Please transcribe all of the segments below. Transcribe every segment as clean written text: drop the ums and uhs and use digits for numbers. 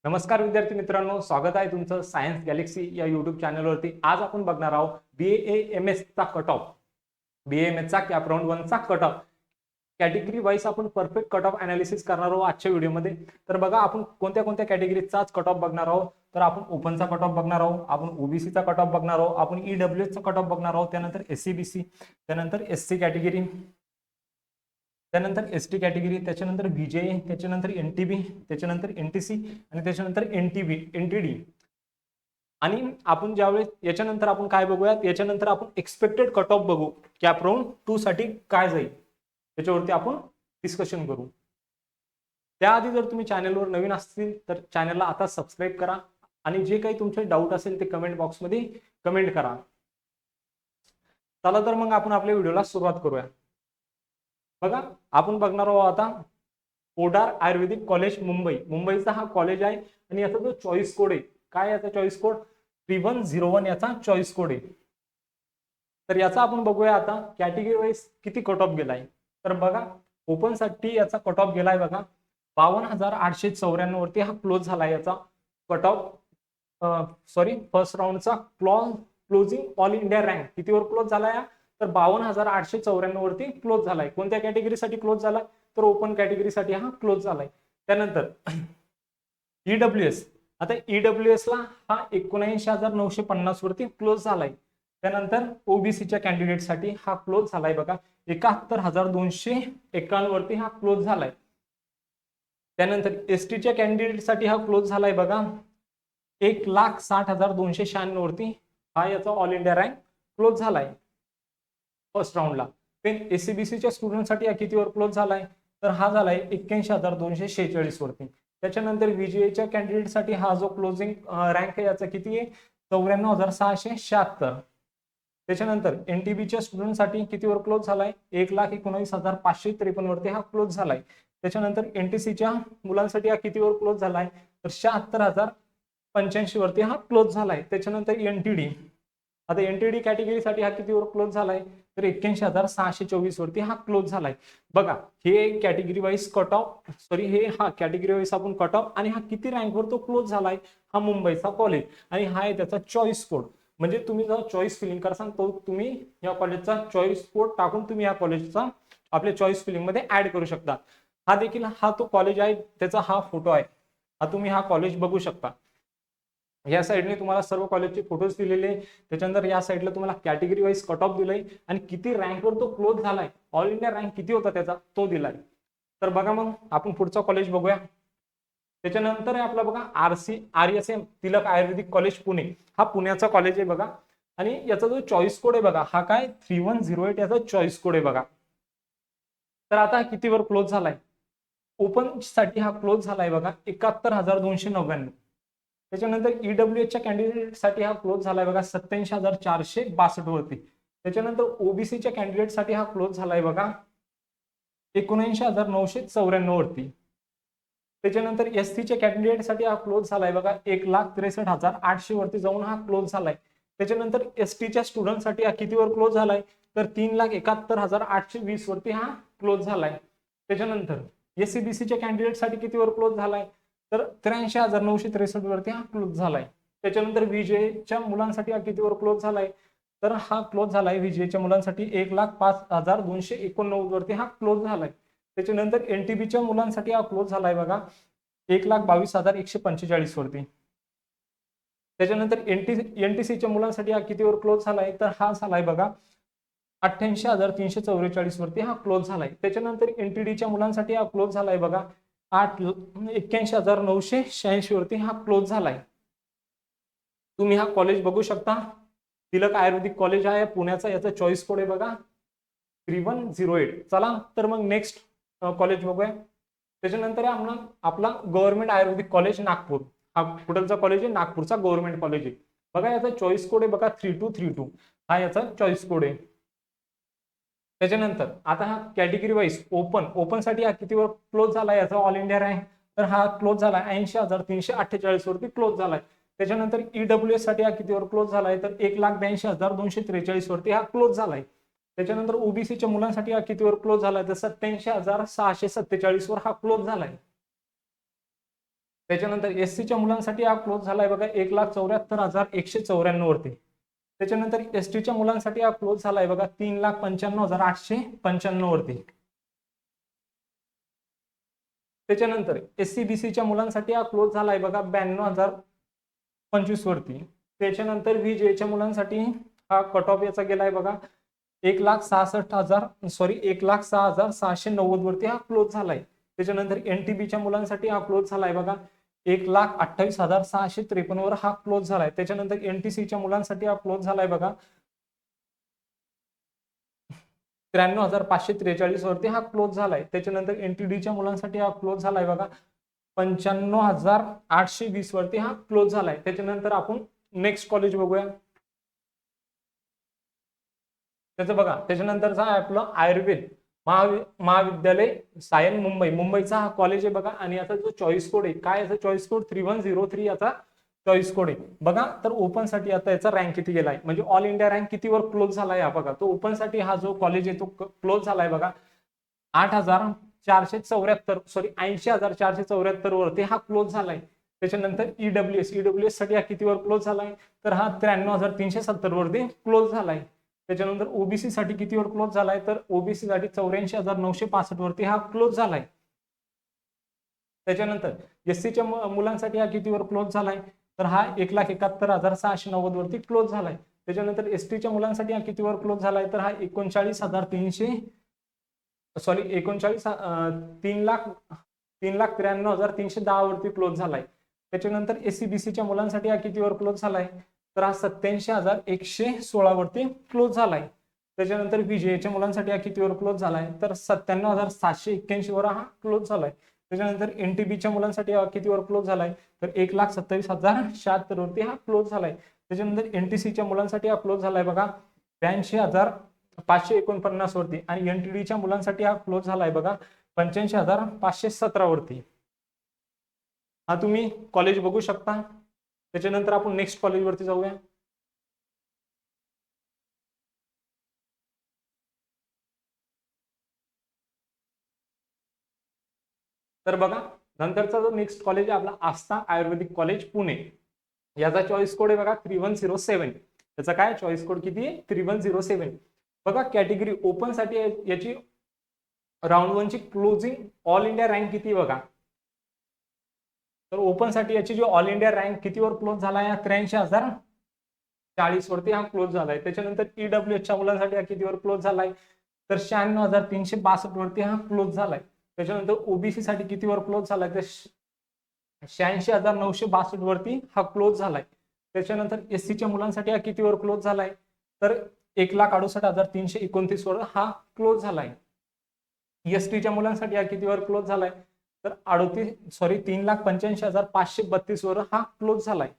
नमस्कार विद्यार्थी मित्रांनो, स्वागत आहे तुमचं सायन्स गॅलेक्सी या युट्यूब चॅनलवरती। आज आपण बघणार आहोत BAMS चा कट ऑफ, BAMS चा कॅप राऊंड 1 चा कट ऑफ कॅटेगरी वाईज आपण परफेक्ट कट ऑफ अनालिसिस करणार आहोत आजच्या व्हिडिओमध्ये। तर बघा, आपण कोणत्या कोणत्या कॅटेगरीचाच कट ऑफ बघणार आहोत। तर आपण ओपनचा कट ऑफ बघणार आहोत, आपण ओबीसीचा कट ऑफ बघणार आहोत, आपण EWS चा कट ऑफ बघणार आहोत, त्यानंतर SCBC, त्यानंतर SC कॅटेगरी, त्यानंतर एसटी कॅटेगरी, त्याच्यानंतर VJA, त्याच्यानंतर NTB, त्याच्यानंतर NTC आणि त्याच्यानंतर NTD। आणि आपण ज्यावेळेस याच्यानंतर आपण काय बघूयात, याच्यानंतर आपण एक्सपेक्टेड कट ऑफ बघू, कॅप राऊंड 2 साठी काय जाईल त्याच्यावरती आपण डिस्कशन करू। त्याआधी जर तुम्ही चॅनलवर नवीन असतील तर चॅनलला आता सबस्क्राईब करा आणि जे काही तुमचे डाऊट असेल ते कमेंट बॉक्समध्ये कमेंट करा। चला तर मग आपण आपल्या व्हिडिओला सुरुवात करूया। बघा, आपण बघणार आहोत आता पोडार आयुर्वेदिक कॉलेज मुंबई, मुंबईचा हा कॉलेज आहे आणि याचा जो चॉईस कोड आहे, काय याचा चॉईस कोड 3101 याचा चॉईस कोड आहे। तर याचा आपण बघूया आता कॅटेगरी वाईज किती कट ऑफ गेलाय। तर बघा, ओपन साठी याचा कट ऑफ गेलाय बघा 52,894 वरती हा क्लोज झालाय याचा कट ऑफ। फर्स्ट राऊंडचा क्लोजिंग ऑल इंडिया रँक कितीवर क्लोज झालाय, तर 52,894 वरती क्लोज झालाय। कोणत्या कॅटेगरीसाठी क्लोज झालाय, तर ओपन कॅटेगरीसाठी हा क्लोज झालाय। त्यानंतर EWS, आता EWS ला हा 79,950 वरती क्लोज झालाय। त्यानंतर ओबीसीच्या कॅन्डिडेटसाठी हा क्लोज झालाय बघा 71,251 वरती हा क्लोज झालाय। त्यानंतर एसटीच्या कॅन्डिडेटसाठी हा क्लोज झालाय बघा 1,60,296 वरती हा याचा ऑल इंडिया रँक क्लोज झालाय फर्स्ट राऊंडला। पण एससीबीसीच्या स्टुडंटसाठी हा कितीवर क्लोज झालाय, तर हा झालाय 81,246 वरती। त्याच्यानंतर VJAच्या कॅन्डिडेटसाठी हा जो क्लोजिंग रँक आहे याचा किती आहे, 94,676। त्याच्यानंतर NTBच्या स्टुडंटसाठी कितीवर क्लोज झालाय, 1,19,553 वरती हा क्लोज झालाय। त्याच्यानंतर NTCच्या मुलांसाठी हा कितीवर क्लोज झालाय, तर 76,085 वरती हा क्लोज झालाय। त्याच्यानंतर NTD, आता NTD कॅटेगरीसाठी हा कितीवर क्लोज झालाय, तर 81,624 वरती हा क्लोज झालाय। बघा, हे कॅटेगरी वाईज कट ऑफ, हा कॅटेगरी वाईज आपण कट ऑफ आणि हा किती रँकवर तो क्लोज झालाय, हा मुंबईचा कॉलेज आणि हा आहे त्याचा चॉईस कोड। म्हणजे तुम्ही जर चॉईस फिलिंग करसाल तो तुम्ही या कॉलेजचा चॉईस कोड टाकून तुम्ही या कॉलेजचा आपल्या चॉईस फिलिंग मध्ये ऍड करू शकता। हा देखील हा तो कॉलेज आहे, त्याचा हा फोटो आहे, हा तुम्ही हा कॉलेज बघू शकता। या साइडने तुम्हाला सर्व कॉलेजचे फोटोज दिलेले, त्याच्यानंतर या साइडला तुम्हाला कॅटेगरी वाईज कट ऑफ दिलाय आणि किती रँकवर तो क्लोज झालाय, ऑल इंडिया रँक किती होता त्याचा तो दिलाय। तर बघा, मग आपण पुढचा कॉलेज बघूया। त्याच्यानंतर आहे आपला बघा RSM तिलक आयुर्वेदिक कॉलेज पुणे, हा पुण्याचा कॉलेज आहे बघा। आणि याचा जो चॉईस कोड आहे बघा, हा काय 3108 याचा चॉईस कोड आहे बघा। तर आता कितीवर क्लोज झालाय, ओपन साठी हा क्लोज झालाय बघा 71,299। त्याच्यानंतर EWSच्या कॅन्डिडेट साठी हा क्लोज झालाय बघा 87,462 वरती। त्याच्यानंतर ओबीसीच्या कॅन्डिडेट साठी हा क्लोज झालाय बघा 79,994 वरती। त्याच्यानंतर SCच्या कॅन्डिडेट साठी हा क्लोज झालाय बघा 1,63,800 वरती जाऊन हा क्लोज झालाय। त्याच्यानंतर STच्या स्टुडंटसाठी हा कितीवर क्लोज झालाय, तर 3,71,820 वरती हा क्लोज झालाय। त्याच्यानंतर SCBCच्या कॅन्डिडेट साठी कितीवर क्लोज झालाय, तर 83,963 वरती हा क्लोज झालाय। त्याच्यानंतर VJAच्या मुलांसाठी हा कितीवर क्लोज झालाय, तर हा क्लोज झालाय VJAच्या मुलांसाठी 1,05,289 वरती हा क्लोज झालाय। त्याच्यानंतर NTBच्या मुलांसाठी हा क्लोज झालाय बघा 1,22,145 वरती। त्याच्यानंतर NTCच्या मुलांसाठी हा कितीवर क्लोज झालाय, तर हा झालाय बघा 88,344 वरती हा क्लोज झालाय। त्याच्यानंतर NTDच्या मुलांसाठी हा क्लोज झालाय बघा 81,986 वरती हा क्लोज झालाय। तुम्ही हा कॉलेज बघू शकता, तिलक आयुर्वेदिक कॉलेज आहे पुण्याचा, याचा चॉईस कोड आहे बघा 3108। चला तर मग नेक्स्ट कॉलेज बघूया। त्याच्यानंतर आपला गव्हर्नमेंट आयुर्वेदिक कॉलेज नागपूर, हा कुठलचा कॉलेज आहे, नागपूरचा गव्हर्नमेंट कॉलेज आहे बघा। याचा चॉईस कोड आहे बघा 3232, हा याचा चॉईस कोड आहे। त्याच्यानंतर आता हा कॅटेगरी वाईज ओपन साठी हा कितीवर क्लोज झाला, याचा ऑल इंडिया रँक, तर हा क्लोज झाला 80,348 वरती क्लोज झालाय। त्याच्यानंतर EWS साठी हा कितीवर क्लोज झालाय, तर 1,82,243 वरती हा क्लोज झालाय। त्याच्यानंतर ओबीसीच्या मुलांसाठी हा कितीवर क्लोज झालाय, तर 87,647 वर हा क्लोज झालाय। त्याच्यानंतर एससीच्या मुलांसाठी हा क्लोज झालाय बघा 1,74,194 वरती. त्याच्यानंतर एसटीच्या मुलांसाठी हा क्लोज झालाय बघा 3,95,895 वरती. त्याच्यानंतर एससीबीसीच्या मुलांसाठी हा क्लोज झालाय बघा 92,025 वरती. त्याच्यानंतर व्हीजेच्या मुलांसाठी हा कट ऑफ याचा गेलाय बघा 1,06,690 वरती हा क्लोज झालाय. त्याच्यानंतर एनटीबीच्या मुलांसाठी हा क्लोज झालाय बघा 1,28,653 वर हा क्लोज झालाय. त्याच्यानंतर एनटीसीच्या मुलांसाठी हा क्लोज झालाय बघा 93,543 वरती हा क्लोज झालाय. त्याच्यानंतर एनटीडीच्या मुलांसाठी हा क्लोज झालाय बघा 95,820 वरती हा क्लोज झालाय. त्याच्यानंतर आपण नेक्स्ट कॉलेज बघूया. त्याचं बघा त्याच्यानंतरचा आहे आपलं आयुर्वेद महाविद्यालय सायन मुंबईचा हा कॉलेज आहे बघा. आणि याचा जो चॉईस कोड आहे काय, याचा चॉईस कोड 3103 याचा चॉईस कोड आहे बघा. तर ओपन साठी आता याचा रँक किती गेलाय, म्हणजे ऑल इंडिया रँक कितीवर क्लोज झालाय हा बघा. तो ओपन साठी हा जो कॉलेज आहे तो क्लोज झालाय बघा 80,474 वरती हा क्लोज झालाय. त्याच्यानंतर ईडब्ल्यूएस साठी हा कितीवर क्लोज झालाय, तर हा 93,370 वरती क्लोज झालाय. त्याच्यानंतर ओबीसी साठी कितीवर क्लोज झालाय, तर ओबीसी साठी 84,965 वरती हा क्लोज झालाय. त्याच्यानंतर एससीच्या मुलांसाठी हा कितीवर क्लोज झालाय, तर हा 1,71,690 वरती क्लोज झालाय. त्याच्यानंतर एसटीच्या मुलांसाठी हा कितीवर क्लोज झालाय, तर हा 3,93,310 वरती क्लोज झालाय. त्याच्यानंतर एससीबीसीच्या मुलांसाठी हा कितीवर क्लोज झालाय, तर हा 87,116 वरती क्लोज झालाय. त्याच्यानंतर विजयच्या मुलांसाठी हा कितीवर क्लोज झालाय, तर 97,781 वर हा क्लोज झालाय. त्याच्यानंतर एनटीबीच्या मुलांसाठी हा कितीवर क्लोज झालाय, तर 1,27,076 वरती हा क्लोज झालाय. त्याच्यानंतर एनटीसीच्या मुलांसाठी हा क्लोज झालाय बघा 82,549 वरती. आणि एनटीडीच्या मुलांसाठी हा क्लोज झालाय बघा 85,517 वरती. हा तुम्ही कॉलेज बघू शकता. त्याच्यानंतर आपण नेक्स्ट कॉलेज वरती जाऊया. तर बघा नंतरचा जो नेक्स्ट कॉलेज आहे आपला आस्था आयुर्वेदिक कॉलेज पुणे. याचा चॉईस कोड आहे बघा 3107. त्याचा काय चॉईस कोड किती आहे, 3107. बघा कॅटेगरी ओपन साठी याची राऊंड 1 ची क्लोजिंग ऑल इंडिया रँक किती बघा. तर ओपन साठी याची जो ऑल इंडिया रँक कितीवर क्लोज झाला या 83,040 वरती हा क्लोज झालाय. त्याच्यानंतर ईडब्ल्यूएसच्या मुलांसाठी हा कितीवर क्लोज झालाय, तर 96,362 वरती हा क्लोज झालाय. त्याच्यानंतर ओबीसी साठी कितीवर क्लोज झालाय, तर 86,962 वरती हा क्लोज झालाय. त्याच्यानंतर एससीच्या मुलांसाठी हा कितीवर क्लोज झालाय, तर 1,68,329 वर हा क्लोज झालाय. एसटीच्या मुलांसाठी हा कितीवर क्लोज झालाय, तर 3,85,532 वर हा क्लोज झालाय.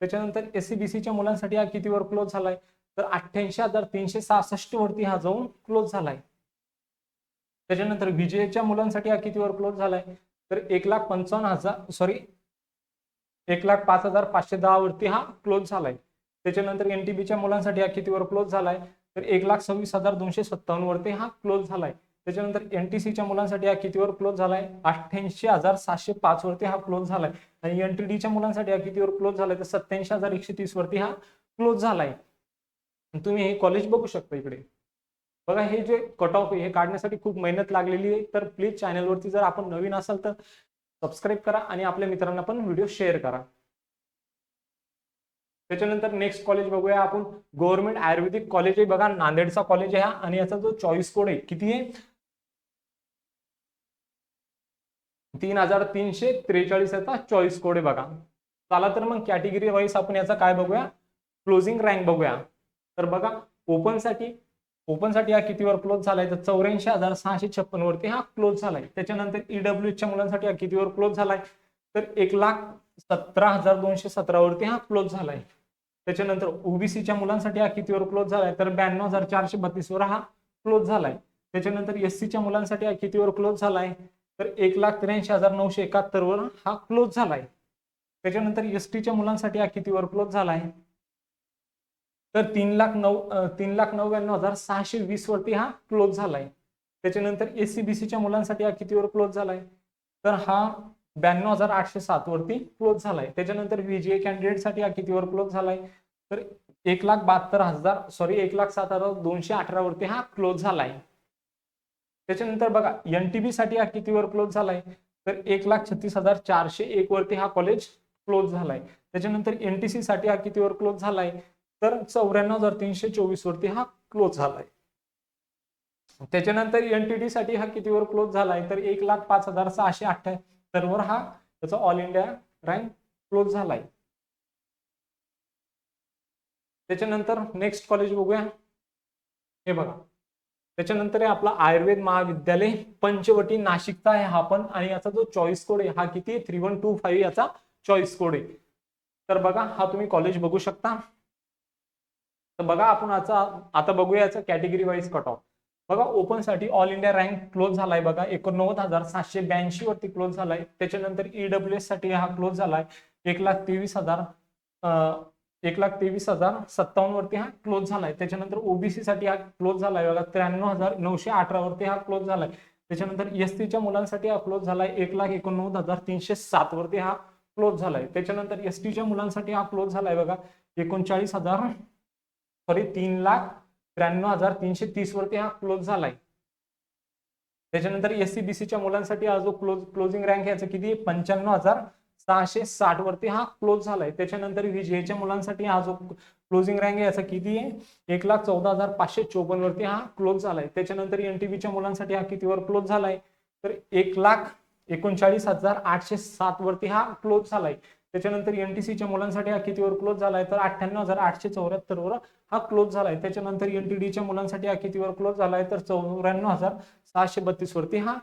त्याच्यानंतर एससीबीसीच्या मुलांसाठी हा कितीवर क्लोज झालाय, तर 88,366 वरती हा जाऊन क्लोज झालाय. त्याच्यानंतर विजयच्या मुलांसाठी हा कितीवर क्लोज झालाय, तर 1,05,510 वरती हा क्लोज झालाय. त्याच्यानंतर एनटीबीच्या मुलांसाठी हा कितीवर क्लोज झालाय, तर 1,26,257 वरती हा क्लोज झालाय. त्याच्यानंतर एनटीसीच्या मुलांसाठी हा कितीवर क्लोज झालाय, 88,705 वरती हा क्लोज झालाय. आणि एनटीडीच्या मुलांसाठी हा कितीवर क्लोज झालाय, तर 87,130 वरती हा क्लोज झालाय. तुम्ही हे कॉलेज बघू शकता इकडे. बघा हे जे कट ऑफ हे काढण्यासाठी खूप मेहनत लागलेली आहे. तर प्लीज चॅनलवरती जर आपण नवीन असाल तर सबस्क्राईब करा आणि आपल्या मित्रांना पण व्हिडिओ शेअर करा. त्याच्यानंतर नेक्स्ट कॉलेज बघूया आपण. गव्हर्नमेंट आयुर्वेदिक कॉलेज आहे बघा, नांदेडचा कॉलेज आहे हा. आणि याचा जो चॉईस कोड आहे किती आहे, 3,343 याचा चॉईस कोड आहे बघा. चला तर मग कॅटेगरी वाईज आपण याचा काय बघूया, क्लोजिंग रँक बघूया. तर बघा ओपन साठी हा कितीवर क्लोज झालाय, तर 84,656 वरती हा क्लोज झालाय. त्याच्यानंतर ईडब्ल्यूच्या मुलांसाठी हा कितीवर क्लोज झालाय, तर 1,17,217 वरती हा क्लोज झालाय. त्याच्यानंतर ओबीसीच्या मुलांसाठी हा कितीवर क्लोज झालाय, तर 92,432 वर हा क्लोज झालाय. त्याच्यानंतर एससीच्या मुलांसाठी हा कितीवर क्लोज झालाय, तर 1,83,971 वर हा क्लोज झालाय. त्याच्यानंतर एसटीच्या मुलांसाठी हा कितीवर क्लोज झालाय, तर 3,99,620 वरती हा क्लोज झालाय. त्याच्यानंतर एससीबीसीच्या मुलांसाठी हा कितीवर क्लोज झालाय, तर हा 92,807 वरती क्लोज झालाय. त्याच्यानंतर VGA कॅन्डिडेट साठी हा कितीवर क्लोज झालाय, तर 1,07,218 वरती हा क्लोज झालाय. त्याच्यानंतर बघा NTB साठी हा कितीवर क्लोज झालाय, तर 1,36,401 वरती हा कॉलेज क्लोज झालाय. त्याच्यानंतर NTC साठी हा कितीवर क्लोज झालाय, तर 94,324 वरती हा क्लोज झालाय. त्याच्यानंतर NTD साठी हा कितीवर क्लोज झालाय, तर 1,05,678 वर हा त्याचा ऑल इंडिया रँक क्लोज झालाय. त्याच्यानंतर नेक्स्ट कॉलेज बघूया. हे बघा, त्याच्यानंतर आहे आपला आयुर्वेद महाविद्यालय पंचवटी नाशिकचा आहे हा पण, आणि याचा जो चॉईस कोड आहे हा किती 3125 याचा चॉईस कोड आहे. तर बघा हा तुम्ही कॉलेज बघू शकता. तर बघा आपण आता बघूया याचा कॅटेगरी वाईज कट ऑफ. बघा ओपन साठी ऑल इंडिया रँक क्लोज झालाय बघा 89,782 वरती क्लोज झालाय. त्याच्यानंतर EWS साठी हा क्लोज झालाय 1,23,057 वरती हा क्लोज झालाय. त्याच्यानंतर OBC साठी हा क्लोज झालाय बघा 93,918 वरती हा क्लोज झालाय. त्याच्यानंतर SC च्या मुलांसाठी हा क्लोज झालाय 1,89,307 वरती हा क्लोज झालाय. त्याच्यानंतर ST च्या मुलांसाठी हा क्लोज झालाय बघा 3,93,330 वरती हा क्लोज झालाय. त्याच्यानंतर SC-BC च्या मुलांसाठी हा जो क्लोजिंग रँक याचा किती 95,660 वरती हा क्लोज झालाय. त्याच्यानंतर VGA च्या मुलांसाठी हा जो क्लोजिंग रँक याचा किती आहे 1,14,554 वरती हा क्लोज झालाय. त्याच्यानंतर NTB च्या मुलांसाठी हा कितीवर क्लोज झालाय, तर 1,39,807 वरती हा क्लोज झालाय. त्याच्यानंतर NTC च्या मुलांसाठी हा कितीवर क्लोज झालाय, तर 98,874 वर हा क्लोज झालाय. त्याच्यानंतर NTD च्या मुलांसाठी हा कितीवर क्लोज झालाय, तर 94,732 वरती हा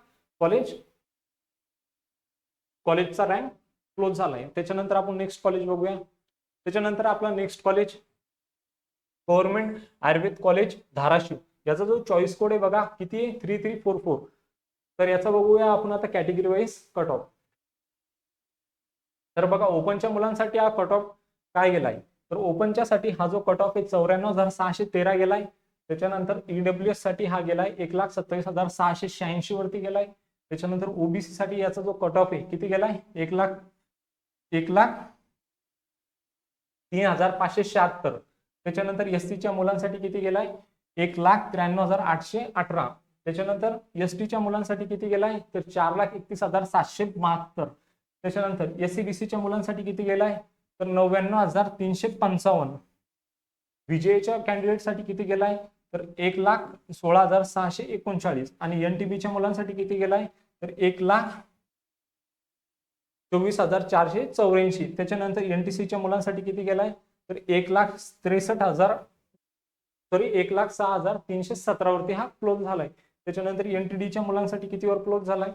कॉलेजचा रँक क्लोज झालाय. त्याच्यानंतर आपण नेक्स्ट कॉलेज बघूया. त्याच्यानंतर आपला next college government Ayurveda college Dharashiv. याचा जो चॉईस कोड आहे बघा किती आहे 3344. तर याचा बघूया आपण आता कॅटेगरी वाईज कट ऑफ. तर बघा ओपनच्या मुलांसाठी हा कट ऑफ काय गेलाय, तर ओपनच्या साठी हा जो कट ऑफ आहे 94,613 गेलाय. त्याच्यानंतर EWS साठी हा गेलाय 1,27,686 वरती गेलाय. त्याच्यानंतर OBC साठी याचा जो कट ऑफ आहे किती गेलाय 1,03,576. त्याच्यानंतर SC च्या मुलांसाठी किती गेलाय 1,93,818. त्याच्यानंतर ST च्या मुलांसाठी किती गेलाय, तर 4,31,772. त्याच्यानंतर SC-BC च्या मुलांसाठी किती गेलाय, तर 99,355. VGA च्या कॅन्डिडेट साठी किती गेलाय, तर 1,16,639. आणि NTB च्या मुलांसाठी किती गेलाय, तर 1,24,484. त्याच्यानंतर NTC च्या मुलांसाठी किती गेलाय, तर 1,06,317 वरती हा क्लोज झालाय. त्याच्यानंतर NTD च्या मुलांसाठी कितीवर क्लोज झालाय,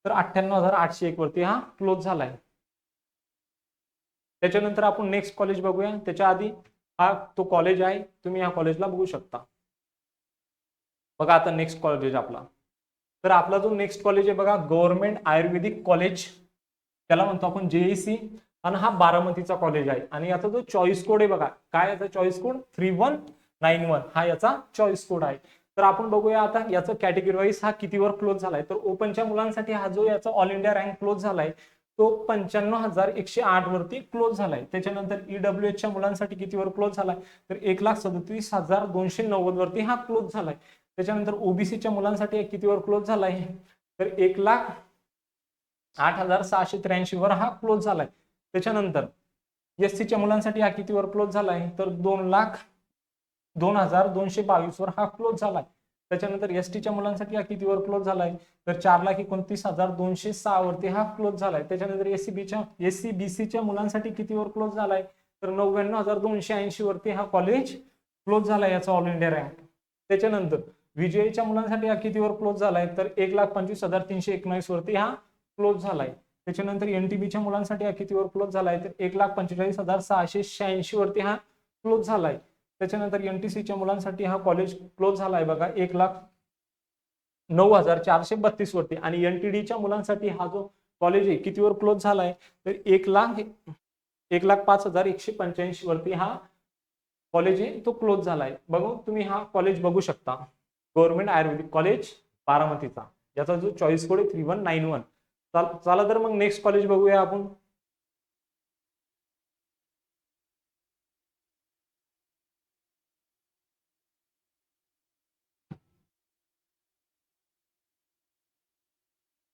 तर 98,801 वरती हा क्लोज झालाय. त्याच्यानंतर आपण नेक्स्ट कॉलेज बघूया. त्याच्या आधी हा तो कॉलेज आहे, तुम्ही या कॉलेजला बघू शकता. बघा आता नेक्स्ट कॉलेज आपला, तर आपला जो नेक्स्ट कॉलेज आहे बघा गव्हर्नमेंट आयुर्वेदिक कॉलेज, त्याला म्हणतो आपण JEC. आणि हा बारामतीचा कॉलेज आहे. आणि याचा जो चॉईस कोड आहे बघा काय, याचा चॉईस कोड 3191 हा याचा चॉईस कोड आहे. तर आपण बघूया आता याचं कॅटेगरी वाईज हा कितीवर क्लोज झालाय. तर ओपनच्या मुलांसाठी हा जो याचा ऑल इंडिया रँक क्लोज झालाय तो 95,108 वरती क्लोज झालाय. त्याच्यानंतर EWS च्या मुलांसाठी कितीवर क्लोज झालाय, तर 1,37,290 वरती हा क्लोज झालाय. त्याच्यानंतर OBC च्या मुलांसाठी कितीवर क्लोज झालाय, तर 1,08,683 वर हा क्लोज झालाय. त्याच्यानंतर SC च्या मुलांसाठी हा कितीवर क्लोज झालाय, तर 2,02,222 वर हा क्लोज झालाय. त्याच्यानंतर ST च्या मुलांसाठी हा कितीवर क्लोज झालाय, तर 4,29,206 वरती हा क्लोज झालाय. त्याच्यानंतर SC-BC च्या मुलांसाठी कितीवर क्लोज झालाय, तर 99,280 वरती हा कॉलेज क्लोज झालाय याचा ऑल इंडिया रँक. त्याच्यानंतर VGA च्या मुलांसाठी हा कितीवर क्लोज झालाय, तर 1,25,319 वरती हा क्लोज झालाय. त्याच्यानंतर NTB च्या मुलांसाठी हा कितीवर क्लोज झालाय, तर 1,45,686 वरती हा क्लोज झालाय. त्याच्यानंतर NTC च्या मुलांसाठी हा कॉलेज क्लोज झालाय बघा 1,09,432 वरती. आणि NTD च्या मुलांसाठी हा जो कॉलेज आहे कितीवर क्लोज झालाय, तर 1,05,185 वरती हा कॉलेज आहे तो क्लोज झालाय. बघू तुम्ही हा कॉलेज बघू शकता, गव्हर्नमेंट आयुर्वेदिक कॉलेज बारामतीचा, याचा जो चॉईस कोड आहे 3191. चला तर मग नेक्स्ट कॉलेज बघूया आपण.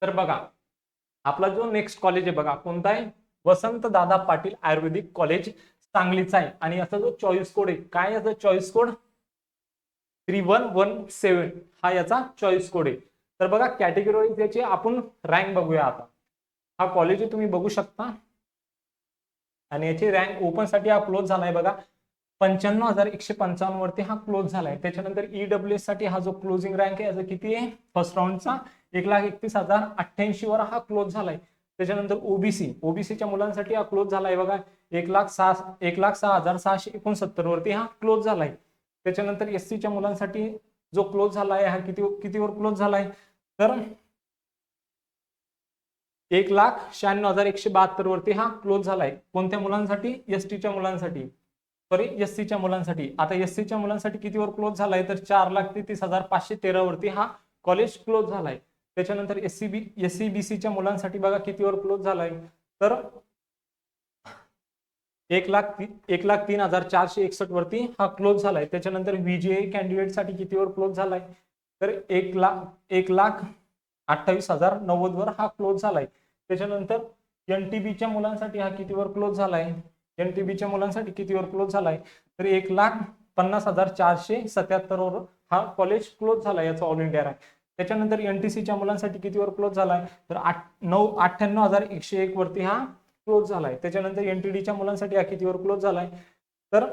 तर बघा आपला जो नेक्स्ट कॉलेज आहे बघा कोणता आहे, वसंत दादा पाटील आयुर्वेदिक कॉलेज सांगलीचा आहे. आणि याचा जो चॉईस कोड आहे, काय याचा चॉईस कोड 3117 हा याचा चॉईस कोड आहे. तर बघा कॅटेगरी वाईज याची आपण रँक बघूया आता. हा कॉलेज तुम्ही बघू शकता आणि याची रँक ओपन साठी हा क्लोज झालाय बघा 95,155 वरती हा क्लोज झालाय. त्याच्यानंतर ईडब्ल्यूएस साठी हा जो क्लोजिंग रँक आहे याचा किती आहे, फर्स्ट राऊंडचा 1,31,088 वर हा क्लोज झालाय. त्याच्यानंतर ओबीसीच्या मुलांसाठी हा क्लोज झालाय बघा 1,06,669 वरती हा क्लोज झालाय. त्याच्यानंतर एससीच्या मुलांसाठी जो क्लोज झालाय हा कितीवर क्लोज झालाय, तर 1,96,172 वरती हा क्लोज झालाय. कोणत्या मुलांसाठी, एसटीच्या मुलांसाठी, सॉरी एससीच्या मुलांसाठी. आता एससीच्या मुलांसाठी कितीवर क्लोज झालाय, तर 4,33,513 वरती हा कॉलेज क्लोज झालाय. त्याच्यानंतर एससीबीसीच्या मुलांसाठी बघा कितीवर क्लोज झालाय, तर 1,03,461 वरती हा क्लोज झालाय. त्याच्यानंतर व्हीजीए कॅन्डिडेट साठी कितीवर क्लोज झालाय, तर 1,28,090 वर हा क्लोज झालाय. त्याच्यानंतर एनटीबीच्या मुलांसाठी हा कितीवर क्लोज झालाय, एनटीबीच्या मुलांसाठी कितीवर क्लोज झालाय, तर 1,50,477 वर हा कॉलेज क्लोज झालाय याचा ऑल इंडिया रँक. त्याच्यानंतर एनटीसीच्या मुलांसाठी कितीवर क्लोज झालाय, तर 98,101 वरती हा क्लोज झालाय. त्याच्यानंतर एनटीडीच्या मुलांसाठी हा कितीवर क्लोज झालाय, तर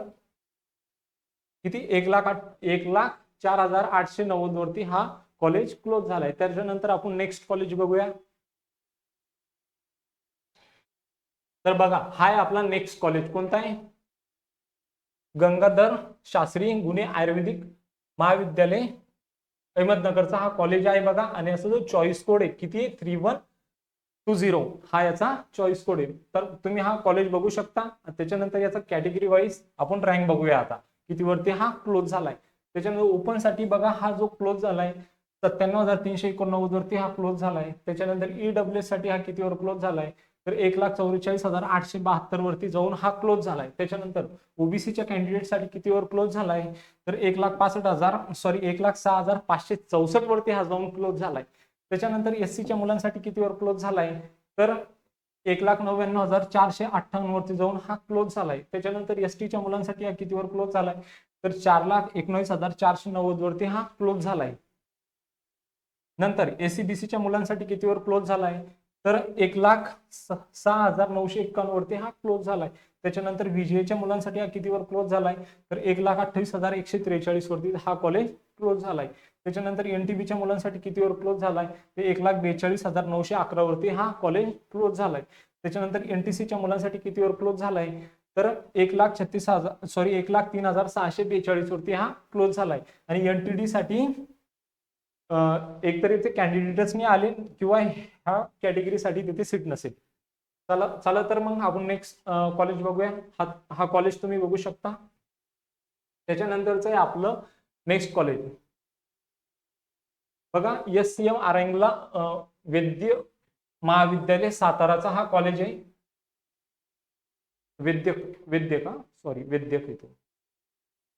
किती 1,04,890 वरती हा कॉलेज क्लोज झालाय. त्याच्यानंतर आपण नेक्स्ट कॉलेज बघूया. तर बघा हाय आपला नेक्स्ट कॉलेज कोणता आहे, गंगाधर शास्त्री गुणे आयुर्वेदिक महाविद्यालय अहमदनगरचा हा कॉलेज आहे बघा. आणि असं जो चॉईस कोड आहे किती आहे 3120 हा याचा चॉईस कोड आहे. तर तुम्ही हा कॉलेज बघू शकता. त्याच्यानंतर याचा कॅटेगरी वाईज आपण रँक बघूया आता किती वरती हा क्लोज झालाय. त्याच्यानंतर ओपन साठी बघा हा जो क्लोज झालाय 97,389 वरती हा क्लोज झालाय. त्याच्यानंतर ईडब्ल्यूएस साठी हा कितीवर क्लोज झालाय, तर 1,44,872 वरती जाऊन हा क्लोज झालाय. त्याच्यानंतर ओबीसीच्या कॅन्डिडेटसाठी कितीवर क्लोज झालाय, तर 1,06,564 वरती हा जाऊन क्लोज झालाय. त्याच्यानंतर एससीच्या मुलांसाठी कितीवर क्लोज झालाय, तर 1,99,458 वरती जाऊन हा क्लोज झालाय. त्याच्यानंतर एसटीच्या मुलांसाठी हा कितीवर क्लोज झालाय, तर 4,19,490 वरती हा क्लोज झालाय. नंतर एसीबीसीच्या मुलांसाठी कितीवर क्लोज झालाय, तर 1,06,951 वरती हा क्लोज झालाय. त्याच्यानंतर व्हीजीएच्या मुलांसाठी हा कितीवर क्लोज झालाय, तर 1,28,143 वरती हा कॉलेज क्लोज झालाय. त्याच्यानंतर एनटीबीच्या मुलांसाठी कितीवर क्लोज झालाय, ते 1,42,911 वरती हा कॉलेज क्लोज झालाय. त्याच्यानंतर एनटीसीच्या मुलांसाठी कितीवर क्लोज झालाय, तर 1,03,642 वरती हा क्लोज झालाय. आणि एनटीडी साठी एकतरी ते कॅन्डिडेटच नाही आले किंवा ह्या कॅटेगरीसाठी तिथे सीट नसेल. चला चला तर मग आपण नेक्स्ट कॉलेज बघूया. हा कॉलेज तुम्ही बघू शकता. त्याच्यानंतरच आहे आपलं नेक्स्ट कॉलेज बघा एससीएम आरंगला वैद्य महाविद्यालय साताराचा हा कॉलेज आहे. वैद्य का सॉरी वैद्यक येतो.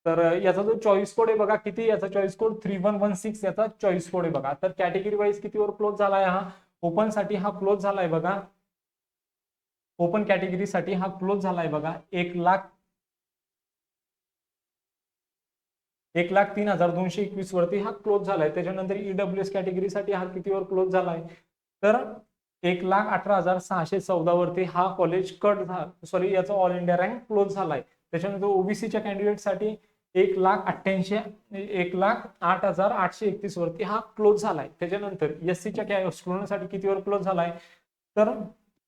तर याचा जो चॉईस कोड आहे बघा किती, याचा चॉईस कोड 3116 याचा चॉईस कोड आहे बघा. तर कॅटेगरी वाईज कितीवर क्लोज झालाय हा, ओपन साठी हा क्लोज झालाय बघा. ओपन कॅटेगरी साठी हा क्लोज झालाय बघा 1,03,221 वरती हा क्लोज झालाय. त्याच्यानंतर ईडब्ल्यूएस कॅटेगरीसाठी हा कितीवर क्लोज झालाय, तर 1,18,614 वरती हा कॉलेज कट सॉरी याचा ऑल इंडिया रँक क्लोज झालाय. त्याच्यानंतर ओबीसीच्या कॅन्डिडेटसाठी 1,08,831 वरती हा क्लोज झालाय. त्याच्यानंतर एससीच्या स्टुडंटसाठी कितीवर क्लोज झालाय, तर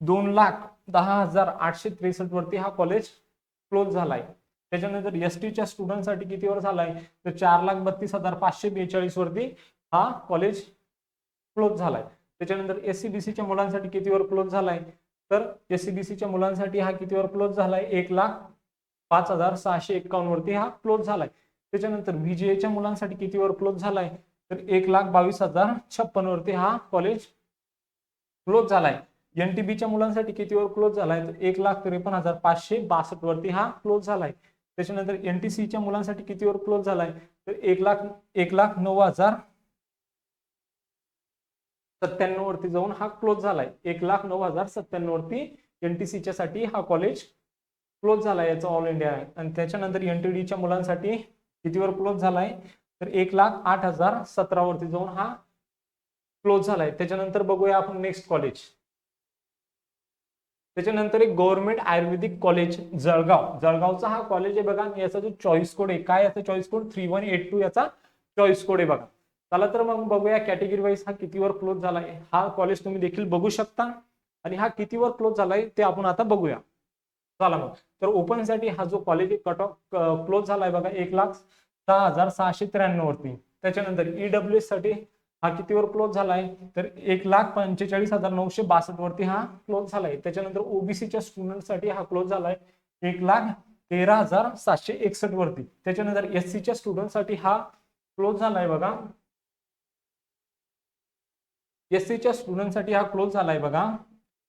2,10,863 वरती हा कॉलेज क्लोज झालाय. त्याच्यानंतर एसटीच्या स्टुडंटसाठी कितीवर झालाय, तर 4,32,542 वरती हा कॉलेज क्लोज झालाय. त्याच्यानंतर एससीबीसीच्या मुलांसाठी कितीवर क्लोज झालाय, तर एससीबीसीच्या मुलांसाठी हा कितीवर क्लोज झालाय 1,05,651 वरती हा क्लोज झालाय. त्याच्यानंतर व्हीजीएच्या मुलांसाठी कितीवर क्लोज झालाय, तर 1,22,056 वरती हा कॉलेज क्लोज झालाय. एनटीबीच्या मुलांसाठी कितीवर क्लोज झालाय तर 1,53,562 वरती हा क्लोज झालाय. त्याच्यानंतर एनटीसीच्या मुलांसाठी कितीवर क्लोज झालाय तर 1,09,097 वरती जाऊन हा क्लोज झालाय. 1,09,097 वरती एनटीसीच्या साठी हा कॉलेज क्लोज झालाय याचा ऑल इंडिया रँक. आणि त्याच्यानंतर एनटीडीच्या मुलांसाठी कितीवर क्लोज झालाय तर 1,08,017 वरती जाऊन हा क्लोज झालाय. त्याच्यानंतर बघूया आपण नेक्स्ट कॉलेज. त्याच्यानंतर एक गव्हर्नमेंट आयुर्वेदिक कॉलेज जळगाव. जळगावचा हा कॉलेज आहे बघा. याचा जो चॉईस कोड आहे काय, याचा चॉईस कोड 3182 याचा चॉईस कोड आहे बघा. चला तर मग बघूया कॅटेगरी वाईज हा कितीवर क्लोज झालाय. हा कॉलेज तुम्ही देखील बघू शकता आणि हा कितीवर क्लोज झालाय ते आपण आता बघूया. चला मग, तर ओपन साठी हा जो कॉलेज कट ऑफ क्लोज झालाय बघा 1,06,693 वरती. त्याच्यानंतर ईडब्ल्यूएस साठी हा कितीवर क्लोज झालाय तर 1,45,962 वरती हा क्लोज झालाय. त्याच्यानंतर ओबीसीच्या स्टुडंटसाठी हा क्लोज झालाय 1,13,761 वरती. त्याच्यानंतर एससीच्या स्टुडंटसाठी हा क्लोज झालाय बघा. एससीच्या स्टुडंटसाठी हा क्लोज झालाय बघा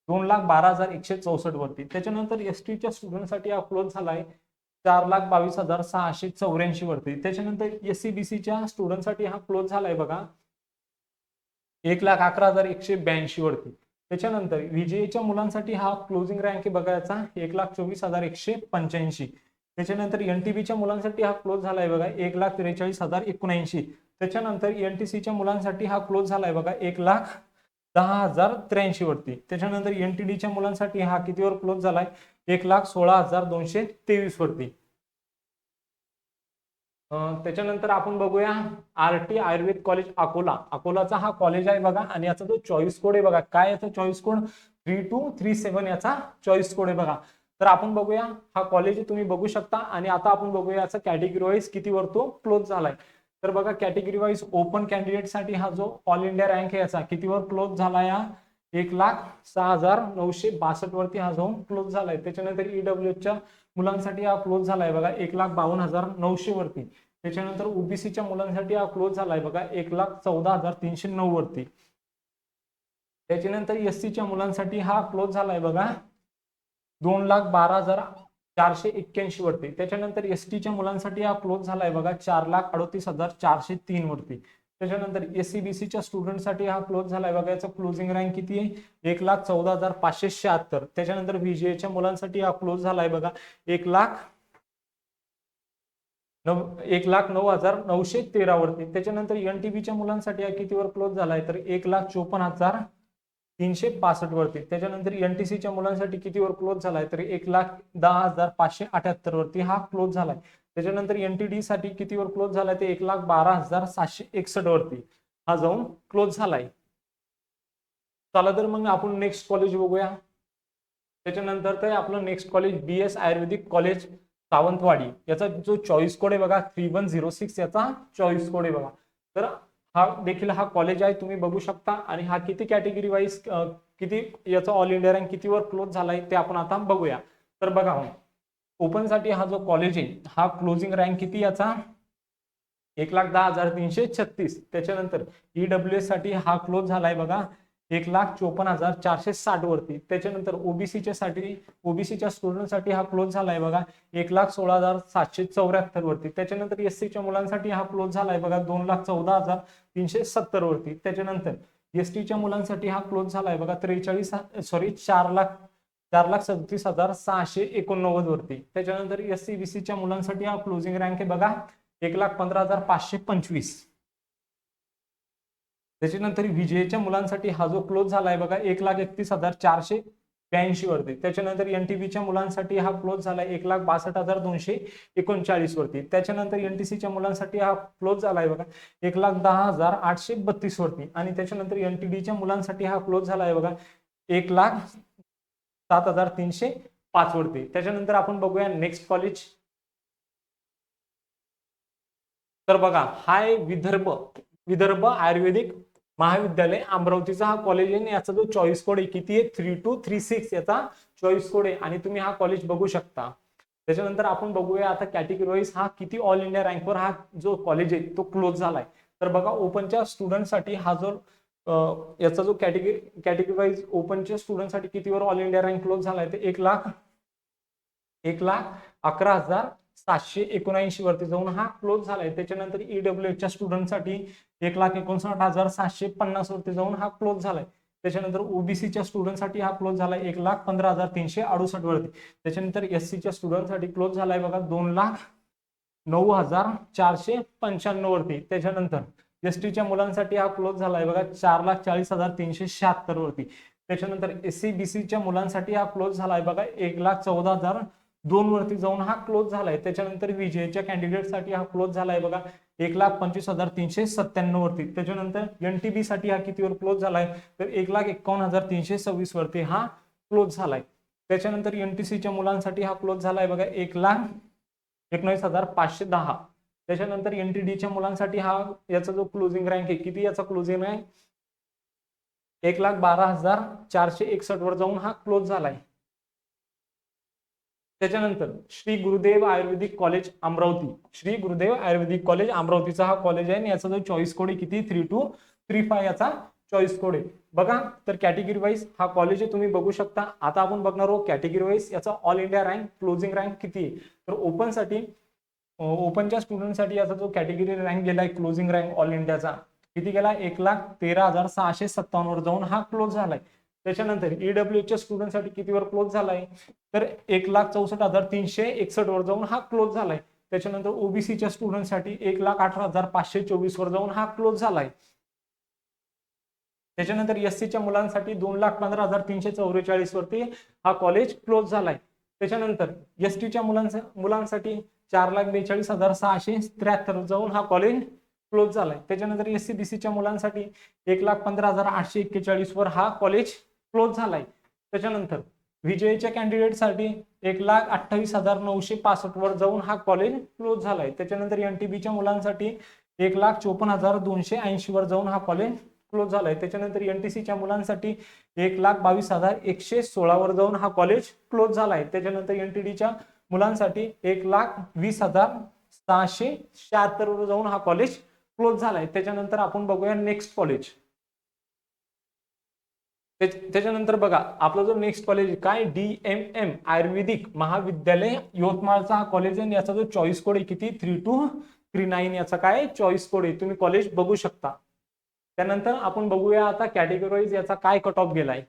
2,12,164 वरती. त्याच्यानंतर एसटीच्या स्टुडंटसाठी हा क्लोज झालाय 4,22,684 वरती. त्याच्यानंतर एससीबीसीच्या स्टुडंटसाठी हा क्लोज झालाय बघा 1,11,182 वरती. त्याच्यानंतर विजेच्या मुलांसाठी हा क्लोजिंग रँक आहे बघायचा 1,24,185. त्याच्यानंतर एनटीबीच्या मुलांसाठी हा क्लोज झालाय बघा 1,43,079. त्याच्यानंतर एनटीसीच्या मुलांसाठी हा क्लोज झालाय बघा 1,10,083 वरती. त्याच्यानंतर एनटीडीच्या मुलांसाठी हा कितीवर क्लोज झालाय 1,16,223 वरती. त्याच्यानंतर आपण बघूया आरटी आयुर्वेद कॉलेज अकोला. अकोलाचा हा कॉलेज आहे बघा आणि याचा जो चॉईस कोड आहे बघा काय, याचा चॉईस कोड 3237 याचा चॉईस कोड आहे बघा. तर आपण बघूया हा कॉलेज तुम्ही बघू शकता आणि आता आपण बघूया याचा कॅटेगरी वाईज कितीवर तो क्लोज झालाय. तर बघा कॅटेगरी वाईज ओपन कॅन्डिडेट साठी हा जो ऑल इंडिया रँक आहे याचा कितीवर क्लोज झाला या 1,06,962 वरती हा जाऊन क्लोज झालाय. त्याच्यानंतर ईडब्ल्यूच्या मुलांसाठी हा क्लोज झालाय बघा 1,52,900 वरती. त्याच्यानंतर ओबीसीच्या मुलांसाठी हा क्लोज झालाय बघा 1,14,309 वरती. त्याच्यानंतर एससीच्या मुलांसाठी हा क्लोज झालाय बघा 2,12,481 वरती. त्याच्यानंतर एसटीच्या मुलांसाठी हा क्लोज झालाय बघा 4,38,403 वरती. त्याच्यानंतर एससीबीसीच्या स्टुडंटसाठी हा क्लोज झालाय बघा. याचा क्लोजिंग रँक किती आहे 1,14,576. त्याच्यानंतर व्हीजीएच्या मुलांसाठी हा क्लोज झालाय बघा 1,09,913 वरती. त्याच्यानंतर एनटीबीच्या मुलांसाठी हा कितीवर क्लोज झालाय तर 1,54,365 वरती. त्याच्यानंतर एनटीसीच्या मुलांसाठी कितीवर क्लोज झालाय तर 1,10,578 वरती हा क्लोज झालाय. त्याच्यानंतर एनटीडी साठी कितीवर क्लोज झालाय ते 1,12,761 वरती हा जाऊन क्लोज झालाय. चला तर मग आपण नेक्स्ट कॉलेज बघूया. त्याच्यानंतर काय आपलं नेक्स्ट कॉलेज बीएस आयुर्वेदिक कॉलेज सावंतवाडी. याचा जो चॉईस कोड आहे बघा 3106 याचा चॉईस कोड आहे बघा. तर हा देखील हा कॉलेज आहे तुम्ही बघू शकता आणि हा किती कॅटेगरी वाईज किती याचा ऑल इंडिया रँक कितीवर क्लोज झालाय ते आपण आता बघूया. तर बघा ओपन साठी हा जो कॉलेज आहे हा क्लोजिंग रँक किती याचा 1,10,336. त्याच्यानंतर ईडब्ल्यूएस साठी हा क्लोज झालाय बघा 1,54,460 वरती. त्याच्यानंतर ओबीसीच्या स्टुडंटसाठी हा क्लोज झालाय बघा 1,16,774 वरती. त्याच्यानंतर एससीच्या मुलांसाठी हा क्लोज झालाय बघा 2,14,370 वरती. त्याच्यानंतर एसटीच्या मुलांसाठी हा क्लोज झालाय बघा 4,37,689 वरती. त्याच्यानंतर एससीबीसीच्या मुलांसाठी हा क्लोजिंग रँक आहे बघा 1,15,525. त्याच्यानंतर विजयच्या मुलांसाठी हा जो क्लोज झालाय बघा 1,31,482 वरती. त्याच्यानंतर एनटीबीच्या मुलांसाठी हा क्लोज झालाय 1,62,239 वरती. त्याच्यानंतर एनटीसीच्या मुलांसाठी हा क्लोज झालाय बघा 1,10,832 वरती. आणि त्याच्यानंतर एनटीडीच्या मुलांसाठी हा क्लोज झालाय बघा 1,07,305 वरती. त्याच्यानंतर आपण बघूया नेक्स्ट कॉलेज. तर बघा हाय विदर्भ आयुर्वेदिक महाविद्यालय अमरावतीचा हा कॉलेज आहे. याचा जो चॉईस कोड आहे किती आहे 3236 याचा चॉईस कोड आहे आणि तुम्ही हा कॉलेज बघू शकता. त्याच्यानंतर आपण बघूया आता कॅटेगरी वाईज हा किती ऑल इंडिया रँकवर हा जो कॉलेज आहे तो क्लोज झालाय. तर बघा ओपनच्या स्टुडंटसाठी हा जो याचा जो कॅटेगरी वाईज ओपनच्या स्टुडंटसाठी कितीवर ऑल इंडिया रँक क्लोज झालाय ते 1,11,779 वरती जाऊन हा क्लोज झालाय. त्याच्यानंतर ईडब्ल्यूएचच्या स्टुडंटसाठी 1,59,750 वरती जाऊन हा क्लोज झालाय. त्याच्यानंतर ओबीसीच्या स्टुडंटसाठी हा क्लोज झालाय 1,15,368 वरती. त्याच्यानंतर एससीच्या स्टुडंटसाठी क्लोज झालाय बघा 2,09,495 वरती. त्याच्यानंतर एसटीच्या मुलांसाठी हा क्लोज झालाय बघा 4,40,376 वरती. त्याच्यानंतर एससीबीसीच्या मुलांसाठी हा क्लोज झालाय बघा 1,14,002 वरती जाऊन हा क्लोज झालाय. त्याच्यानंतर विजयच्या कॅन्डिडेटसाठी हा क्लोज झालाय बघा 1,25,397 वरती. त्याच्यानंतर एनटीबी साठी हा कितीवर क्लोज झालाय तर 1,51,326 वरती हा क्लोज झालाय. त्याच्यानंतर एनटीसीच्या मुलांसाठी हा क्लोज झालाय बघा 1,19,510. त्याच्यानंतर एनटीडीच्या मुलांसाठी हा याचा जो क्लोजिंग रँक आहे किती याचा क्लोजिंग रँक 1,12,461 वर जाऊन हा क्लोज झालाय. त्याच्यानंतर श्री गुरुदेव आयुर्वेदिक कॉलेज अमरावती, श्री गुरुदेव आयुर्वेदिक कॉलेज अमरावतीचा हा कॉलेज आहे आणि याचा जो चॉईस कोड आहे किती 3235 याचा चॉईस कोड आहे. बघा तर कॅटेगरी वाईज हा कॉलेज आहे तुम्ही बघू शकता. आता आपण बघणार आहोत कॅटेगरी वाईज याचा all India rank closing rank किती आहे. तर ओपनच्या स्टुडंटसाठी याचा जो कॅटेगरी रँक गेलाय क्लोजिंग रँक ऑल इंडियाचा किती गेला 1,13,657 वर जाऊन हा क्लोज झालाय. त्याच्यानंतर ईडब्ल्यूएचच्या स्टुडंटसाठी कितीवर क्लोज झालाय तर 1,64,361 वर जाऊन हा क्लोज झालाय. त्याच्यानंतर ओबीसीच्या स्टुडंटसाठी 1,18,524 वर जाऊन हा क्लोज झालाय. त्याच्यानंतर एससीच्या मुलांसाठी 2,15,344 वरती हा कॉलेज क्लोज झालाय. त्याच्यानंतर एसटीच्या मुलांसाठी 4,42,673 जाऊन हा कॉलेज क्लोज झालाय. त्याच्यानंतर एससीबीसीच्या मुलांसाठी 1,15,841 वर हा कॉलेज क्लोज झालाय. त्याच्यानंतर विजयच्या कॅन्डिडेटसाठी 1,28,965 वर जाऊन हा कॉलेज क्लोज झालाय. त्याच्यानंतर एनटीबीच्या मुलांसाठी 1,54,280 वर जाऊन हा कॉलेज क्लोज झालाय. त्याच्यानंतर एनटीसीच्या मुलांसाठी 1,22,116 वर जाऊन हा कॉलेज क्लोज झालाय. त्याच्यानंतर एनटीडीच्या मुलांसाठी 1,20,676 वर जाऊन हा कॉलेज क्लोज झालाय. त्याच्यानंतर आपण बघूया नेक्स्ट कॉलेज. त्याच्यानंतर बघा आपला जो नेक्स्ट कॉलेज काय डीएमएम आयुर्वेदिक महाविद्यालय यवतमाळचा हा कॉलेज आहे. याचा जो चॉईस कोड आहे किती 3239 याचा काय चॉईस कोड आहे. तुम्ही कॉलेज बघू शकता. त्यानंतर आपण बघूया आता कॅटेगरी वाईज याचा काय कट ऑफ गेलाय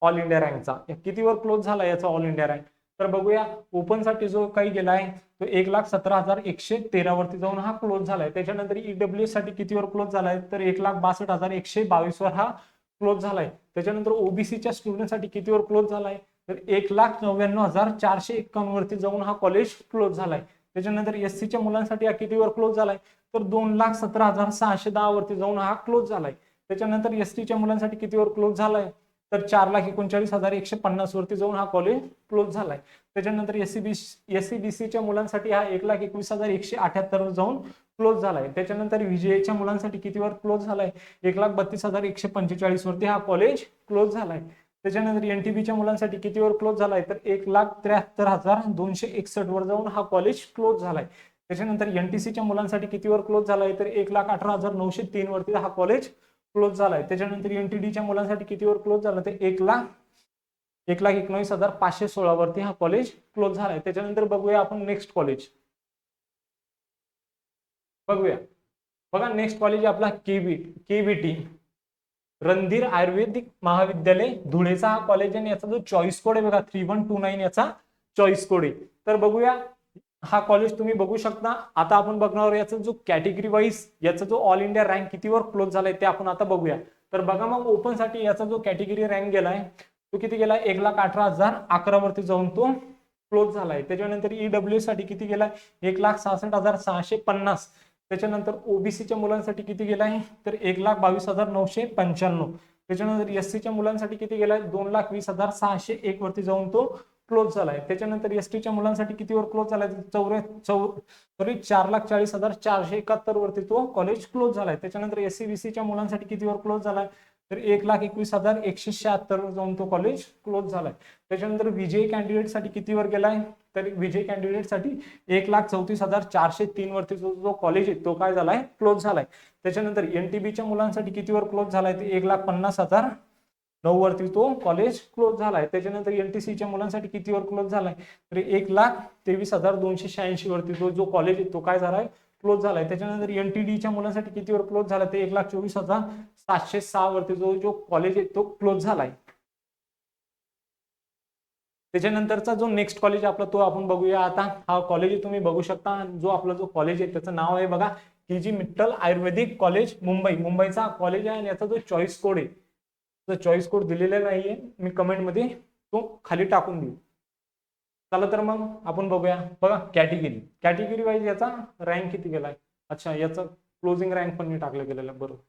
ऑल इंडिया रँकचा कितीवर क्लोज झाला याचा ऑल इंडिया रँक. तर बघूया ओपन साठी जो काही गेलाय तो 1,17,113 वरती जाऊन हा क्लोज झालाय. त्याच्यानंतर ईडब्ल्यू साठी कितीवर क्लोज झालाय तर 1,62,122 वर हा क्लोज झालाय. त्याच्यानंतर ओबीसीच्या स्टुडंटसाठी कितीवर क्लोज झालाय तर 1,99,451 वरती जाऊन हा कॉलेज क्लोज झालाय. त्याच्यानंतर एससीच्या मुलांसाठी हा कितीवर क्लोज झालाय तर 2,17,610 वरती जाऊन हा क्लोज झालाय. त्याच्यानंतर एसटीच्या मुलांसाठी कितीवर क्लोज झालाय तर 4,39,150 वरती जाऊन हा कॉलेज क्लोज झालाय. त्याच्यानंतर एससीबीसीच्या मुलांसाठी हा 1,21,178 वर जाऊन क्लोज झालाय. त्याच्यानंतर विजयच्या मुलांसाठी कितीवर क्लोज झालाय 1,32,145 वरती हा कॉलेज क्लोज झालाय. त्याच्यानंतर एनटीबीच्या मुलांसाठी कितीवर क्लोज झालाय तर 1,73,261 वर जाऊन हा कॉलेज क्लोज झालाय. त्याच्यानंतर एनटीसीच्या मुलांसाठी कितीवर क्लोज झालाय तर 1,18,903 वरती हा कॉलेज क्लोज झालाय. त्याच्यानंतर एनटीडीच्या मुलांसाठी कितीवर क्लोज झाला तर 1,19,516 वरती हा कॉलेज क्लोज झालाय. त्याच्यानंतर बघूया आपण नेक्स्ट कॉलेज. बघूया बघा नेक्स्ट कॉलेज आपला केबीटी रणधीर आयुर्वेदिक महाविद्यालय धुळेचा हा कॉलेज आहे. याचा जो चॉईस कोड आहे बघा 3129 याचा चॉईस कोड आहे. तर बघूया हा कॉलेज तुम्ही बघू शकता. आता आपण बघणार याचा जो कॅटेगरी वाईज याचा जो ऑल इंडिया रँक कितीवर क्लोज झालाय ते आपण आता बघूया. तर बघा मग ओपन साठी याचा जो कॅटेगरी रँक गेलाय तो किती गेलाय 1,18,011 वरती जाऊन तो क्लोज झालाय. त्याच्यानंतर ईडब्ल्यू साठी किती गेलाय 1,66,650. त्याच्यानंतर ओबीसीच्या मुलांसाठी किती गेलाय तर 1,22,995. त्याच्यानंतर एससीच्या मुलांसाठी किती गेलाय 2,20,601 वरती जाऊन तो क्लोज झालाय. त्याच्यानंतर एसटीच्या मुलांसाठी कितीवर क्लोज झालाय 4,40,471 वरती तो कॉलेज क्लोज झालाय. त्याच्यानंतर एससीबीसीच्या मुलांसाठी कितीवर क्लोज झालाय तर 1,21,176 वर जाऊन तो कॉलेज क्लोज झालाय. त्याच्यानंतर विजय कॅन्डिडेट साठी कितीवर गेलाय तर विजय कॅन्डिडेटसाठी 1,34,403 वरती जो कॉलेज आहे तो काय झालाय, क्लोज झालाय. त्याच्यानंतर एनटीबीच्या मुलांसाठी कितीवर क्लोज झालाय, ते 1,50,009 वरती तो कॉलेज क्लोज झालाय. त्याच्यानंतर एनटीसीच्या मुलांसाठी कितीवर क्लोज झालाय, तर 1,23,286 वरती जो कॉलेज आहे तो काय झालाय, क्लोज झालाय. त्याच्यानंतर एनटीडीच्या मुलांसाठी कितीवर क्लोज झालाय, ते 1,24,706 वरती जो कॉलेज आहे तो क्लोज झालाय. त्याच्यानंतरचा जो नेक्स्ट कॉलेज आपला तो आपण बघूया आता. हा कॉलेज तुम्ही बघू शकता, जो आपला जो कॉलेज आहे त्याचं नाव आहे बघा, के.जी. मित्तल आयुर्वेदिक कॉलेज मुंबई. मुंबईचा कॉलेज आहे आणि याचा जो चॉईस कोड आहे, तो चॉईस कोड दिलेला नाहीये, मी कमेंटमध्ये तो खाली टाकून देऊ. चला तर मग आपण बघूया. बघा कॅटेगरी वाईज याचा रँक किती गेलाय. अच्छा, याचं क्लोजिंग रँक पण मी टाकलं गेलेलं आहे, बरोबर.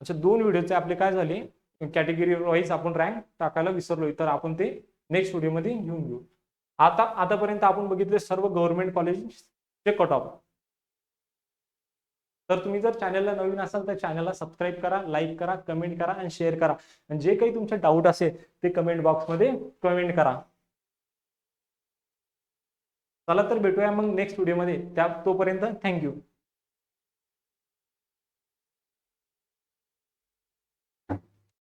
अच्छा, 2 व्हिडिओचे आपले काय झाले, कॅटेगरी वाईज आपण रँक टाकायला विसरलोय, तर आपण ते नेक्स्ट व्हिडिओमध्ये घेऊन घेऊ. आतापर्यंत आपण बघितले सर्व गव्हर्नमेंट कॉलेजचे कट ऑफ. तर तुम्ही जर चॅनलला नवीन असाल तर चॅनलला सबस्क्राईब करा, लाईक करा, कमेंट करा आणि शेअर करा. आणि जे काही तुमचे डाऊट असेल ते कमेंट बॉक्समध्ये कमेंट करा. चला तर भेटूया मग नेक्स्ट व्हिडिओमध्ये. तोपर्यंत थँक्यू.